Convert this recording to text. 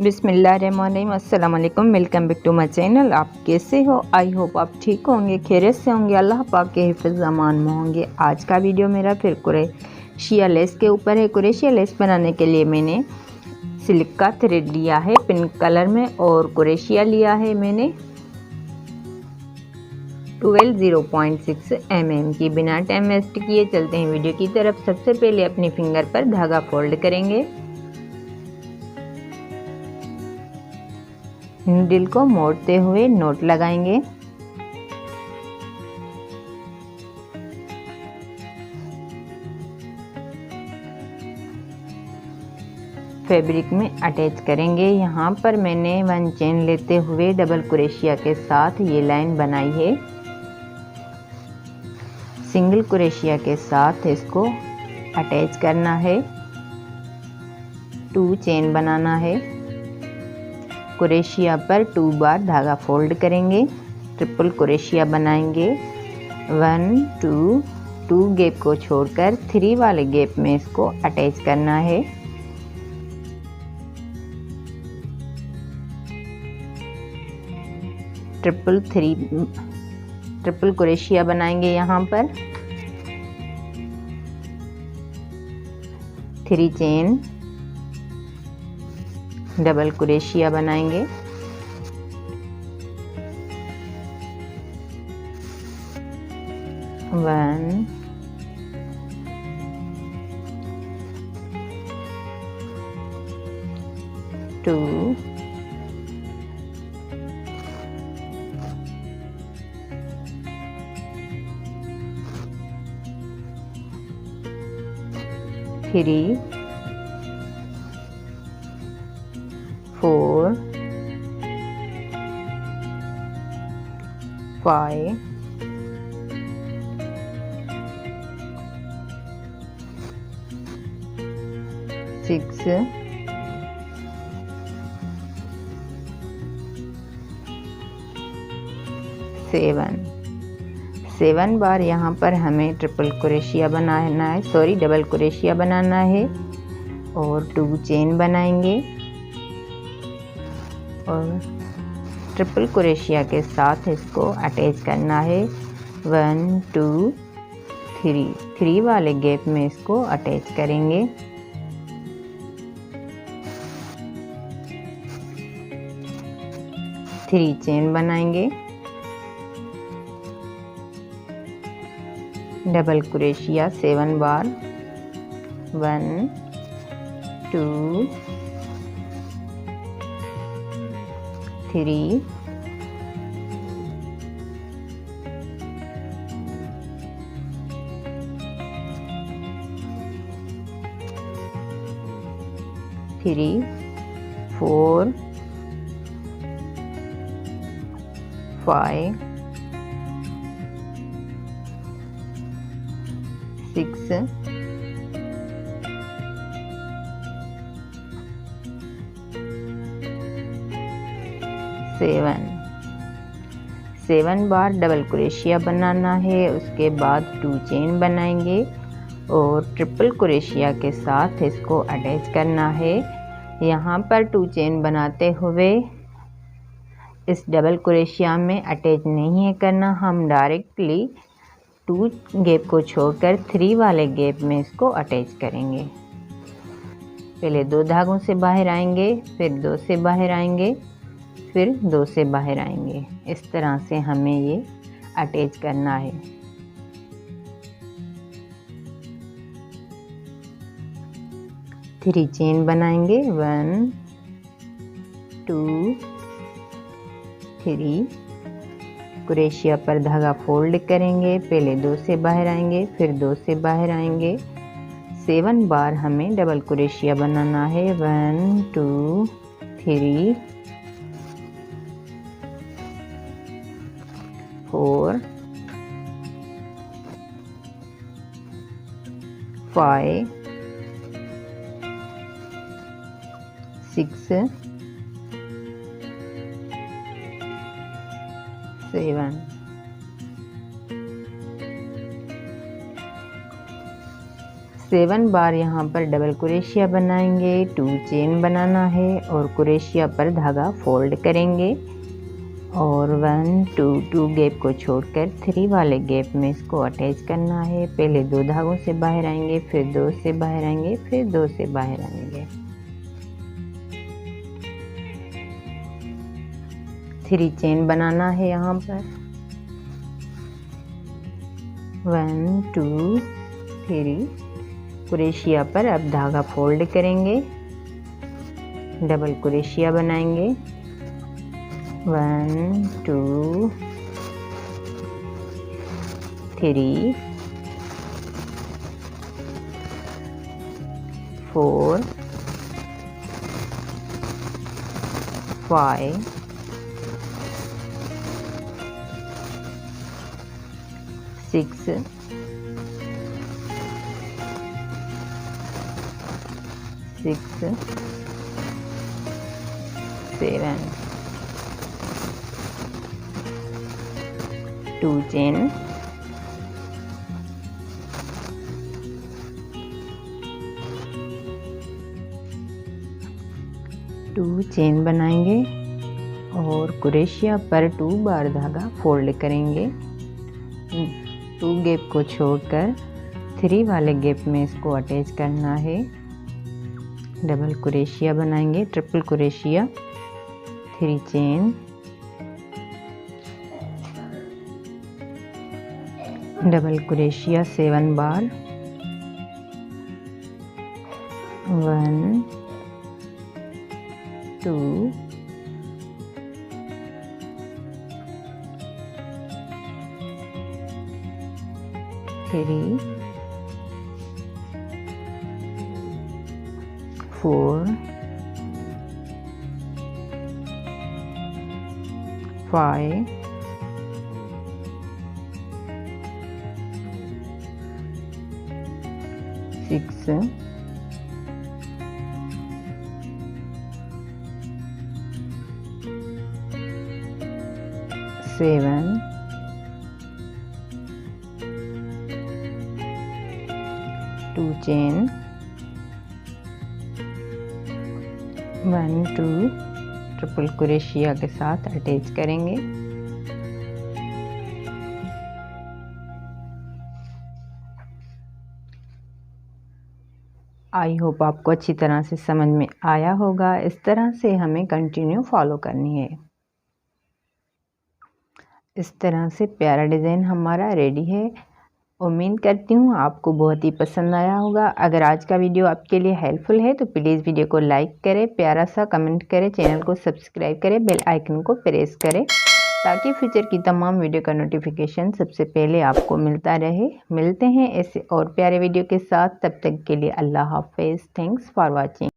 बिस्मिल्लाहिर्रहमानिर्रहीम, अस्सलाम वालेकुम। Welcome back to my channel. आप कैसे हो? आई होप आप ठीक होंगे, खैरियत से होंगे, अल्लाह पाक के हिफ्ज़ अमान में होंगे। आज का वीडियो मेरा फिर कुरेशिया लेस के ऊपर है। कुरेशिया लेस बनाने के लिए मैंने सिल्क का थ्रेड लिया है पिंक कलर में और कुरेशिया लिया है मैंने 0.6 mm की। बिना टाइम वेस्ट किए चलते हैं वीडियो की तरफ। सबसे पहले अपनी फिंगर पर धागा फोल्ड करेंगे, नीडल को मोड़ते हुए नोट लगाएंगे। फैब्रिक में अटैच करेंगे। यहाँ पर मैंने 1 चेन लेते हुए डबल कुरेशिया के साथ ये लाइन बनाई है। सिंगल कुरेशिया के साथ इसको अटैच करना है। 2 चेन बनाना है। कुरेशिया पर 2 बार धागा फोल्ड करेंगे, ट्रिपल कुरेशिया बनाएंगे। 1 2 गैप को छोड़कर 3 वाले गैप में इसको अटैच करना है। ट्रिपल कुरेशिया बनाएंगे। यहाँ पर 3 चेन डबल कुरेशिया बनाएंगे। 1 2 3 4 5 6 7 बार यहाँ पर हमें ट्रिपल कुरेशिया बनाना है, सॉरी डबल कुरेशिया बनाना है और 2 चेन बनाएंगे और ट्रिपल कुरेशिया के साथ इसको अटैच करना है। 1 2 3 वाले गैप में इसको अटैच करेंगे। थ्री चेन बनाएंगे, डबल कुरेशिया 7 बार। 1 2 3 4 5 6 7 बार डबल कुरेशिया बनाना है। उसके बाद 2 चेन बनाएंगे और ट्रिपल कुरेशिया के साथ इसको अटैच करना है। यहाँ पर 2 चेन बनाते हुए इस डबल कुरेशिया में अटैच नहीं है करना, हम डायरेक्टली 2 गैप को छोड़कर 3 वाले गैप में इसको अटैच करेंगे। पहले 2 धागों से बाहर आएंगे, फिर 2 से बाहर आएंगे, फिर 2 से बाहर आएंगे। इस तरह से हमें ये अटैच करना है। थ्री चेन बनाएंगे। 1 2 3 कुरेशिया पर धागा फोल्ड करेंगे, पहले 2 से बाहर आएंगे, फिर 2 से बाहर आएंगे। 7 बार हमें डबल कुरेशिया बनाना है। 1 2 3 4 5 6 7 7 7 बार यहाँ पर डबल क्रोशिया बनाएंगे, 2 चेन बनाना है और क्रोशिया पर धागा फोल्ड करेंगे और 1 2 2 गैप को छोड़कर 3 वाले गैप में इसको अटैच करना है। पहले 2 धागों से बाहर आएंगे, फिर 2 से बाहर आएंगे, फिर 2 से बाहर आएंगे। 3 चेन बनाना है यहाँ पर 1 2 3। क्रोशिया पर अब धागा फोल्ड करेंगे, डबल क्रोशिया बनाएंगे 1 2 3 4 5 6 7 2 चेन 2 चेन बनाएंगे और क्रोशिया पर 2 बार धागा फोल्ड करेंगे। 2 गैप को छोड़कर 3 वाले गैप में इसको अटैच करना है। डबल क्रोशिया बनाएंगे, triple crochet 3 chain double crochet 7 बार 1 2 3 4 5 6 7 2 चेन 1 2 ट्रिपल क्रोशिया के साथ अटैच करेंगे। आई होप आपको अच्छी तरह से समझ में आया होगा। इस तरह से हमें कंटिन्यू फॉलो करनी है। इस तरह से प्यारा डिज़ाइन हमारा रेडी है। उम्मीद करती हूँ आपको बहुत ही पसंद आया होगा। अगर आज का वीडियो आपके लिए हेल्पफुल है तो प्लीज़ वीडियो को लाइक करें, प्यारा सा कमेंट करें, चैनल को सब्सक्राइब करें, बेल आइकन को प्रेस करें ताकि फ्यूचर की तमाम वीडियो का नोटिफिकेशन सबसे पहले आपको मिलता रहे। मिलते हैं ऐसे और प्यारे वीडियो के साथ, तब तक के लिए अल्लाह हाफिज़। Thanks for watching.